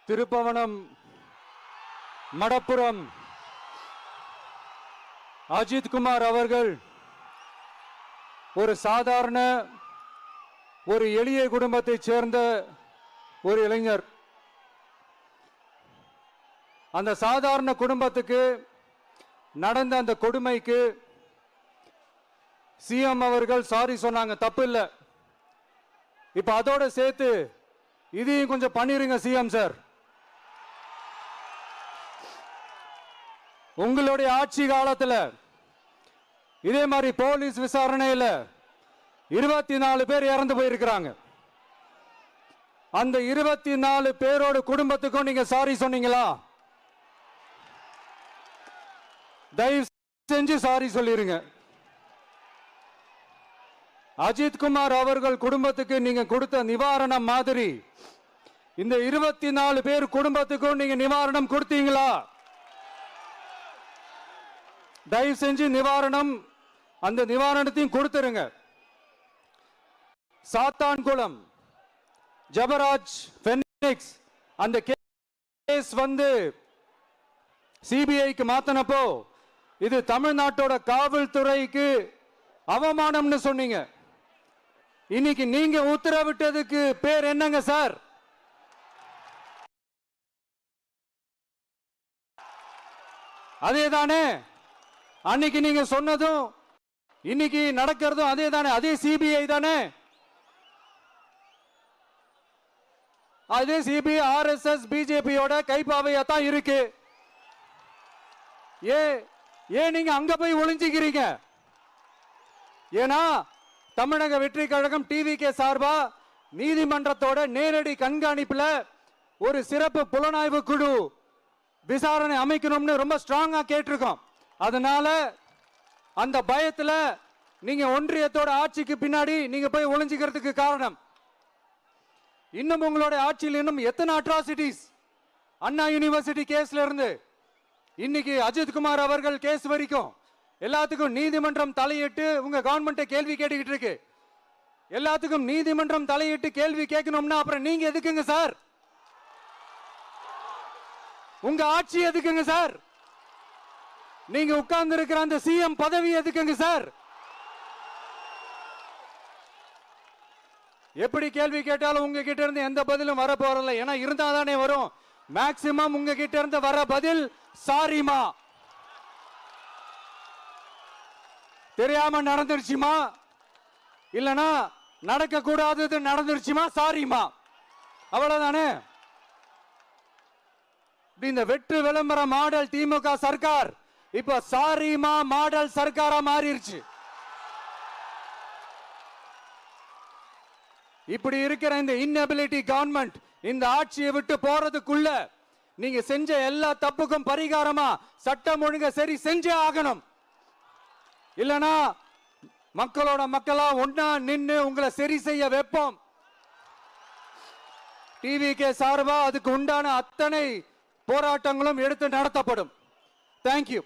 திருப்பவனம் மடப்புரம் அஜித் குமார் அவர்கள் ஒரு சாதாரண ஒரு எளிய குடும்பத்தைச் சேர்ந்த ஒரு இளைஞர். அந்த சாதாரண குடும்பத்துக்கு நடந்த அந்த கொடுமைக்கு சிஎம் அவர்கள் சாரி சொன்னாங்க, தப்பு இல்லை. இப்ப அதோட சேர்த்து இதையும் கொஞ்சம் பண்ணிருங்க சிஎம் சார். உங்களுடைய ஆட்சி காலத்தில் இதே மாதிரி போலீஸ் விசாரணையில் 24 பேர் இறந்து போயிருக்கிறாங்க. அந்த 24 பேரோட குடும்பத்துக்கும் நீங்க சாரி சொன்னீங்களா? தயவு செஞ்சு சாரி சொல்லிருங்க. அஜித் குமார் அவர்கள் குடும்பத்துக்கு நீங்க கொடுத்த நிவாரணம் மாதிரி இந்த 24 பேர் குடும்பத்துக்கும் நீங்க நிவாரணம் கொடுத்தீங்களா? தயவு செஞ்சு நிவாரணம், அந்த நிவாரணத்தையும் கொடுத்துருங்க. சாத்தான்குளம் ஜபராஜ் பெனிக்ஸ் அந்த கேஸ் வந்து சிபிஐக்கு மாத்தினப்போ இது தமிழ்நாட்டோட காவல்துறைக்கு அவமானம்னு சொன்னீங்க. இன்னைக்கு நீங்க உத்தரவிட்டதுக்கு பேர் என்னங்க சார்? அதேதானே அன்னைக்கு நீங்க சொன்னதும் இன்னைக்கு நடக்கிறதும் அதே தானே? அதே சிபிஐ தானே? அதே சிபிஐ ஆர்எஸ்எஸ் பிஜேபியோட கைப்பாவையா தான் இருக்கு. ஏன் நீங்க அங்க போய் ஒளிஞ்சிக்கிறீங்க? ஏன்னா தமிழக வெற்றி கழகம் டிவிகே சார்பா நீதிமன்றத்தோட நேரடி கண்காணிப்புல ஒரு சிறப்பு புலனாய்வு குழு விசாரணை அமைக்கணும்னு ரொம்ப ஸ்ட்ராங்கா கேட்டிருக்கோம். அதனால அந்த பயத்துல நீங்க ஒன்றியத்தோட ஆட்சிக்கு பின்னாடி நீங்க போய் ஒளிஞ்சிக்கிறதுக்கு காரணம். இன்னும் உங்களுடைய ஆட்சியில் இன்னும் எத்தனை அட்ராசிட்டிஸ், அண்ணா யூனிவர்சிட்டி கேஸ்ல இருந்து இன்னைக்கு அஜித் குமார் அவர்கள் கேஸ் வரைக்கும் எல்லாத்துக்கும் நீதிமன்றம் தலையிட்டு உங்க கவர்மெண்ட் கேள்வி கேட்டுக்கிட்டு இருக்கு. எல்லாத்துக்கும் நீதிமன்றம் தலையிட்டு கேள்வி கேட்கணும்னா அப்புறம் நீங்க எதுக்குங்க சார்? உங்க ஆட்சி எதுக்குங்க சார்? நீங்க உட்கார்ந்து இருக்கிற அந்த சிஎம் பதவி எதுக்குங்க சார்? எப்படி கேள்வி கேட்டாலும் உங்ககிட்ட இருந்து எந்த பதிலும் வர போறதில்லை. ஏன்னா இருந்தா தானே வரும். மேக்சிமம் உங்ககிட்ட இருந்து வர பதில் சாரிமா, தெரியாம நடந்துருச்சுமா, இல்லனா நடக்க கூடாதது நடந்துருச்சுமா, சாரிமா, அவ்வளவுதானே. இந்த வெற்று விளம்பர மாடல் திமுக சர்க்கார் இப்ப சாரிமா மாடல் சர்க்காரா மாறிடுச்சு. இப்படி இருக்கிற இந்த இன்எபிலிட்டி கவர்மெண்ட் இந்த ஆட்சியை விட்டு போறதுக்குள்ள நீங்க செஞ்ச எல்லா தப்புக்கும் பரிகாரமா சட்டம் ஒழுங்க சரி செஞ்சே ஆகணும். இல்லனா மக்களோட மக்களா ஒன்னா நின்று உங்களை சரி செய்ய வைப்போம். டிவிகே சார்பா அதுக்கு உண்டான அத்தனை போராட்டங்களும் எடுத்து நடத்தப்படும். தேங்க்யூ.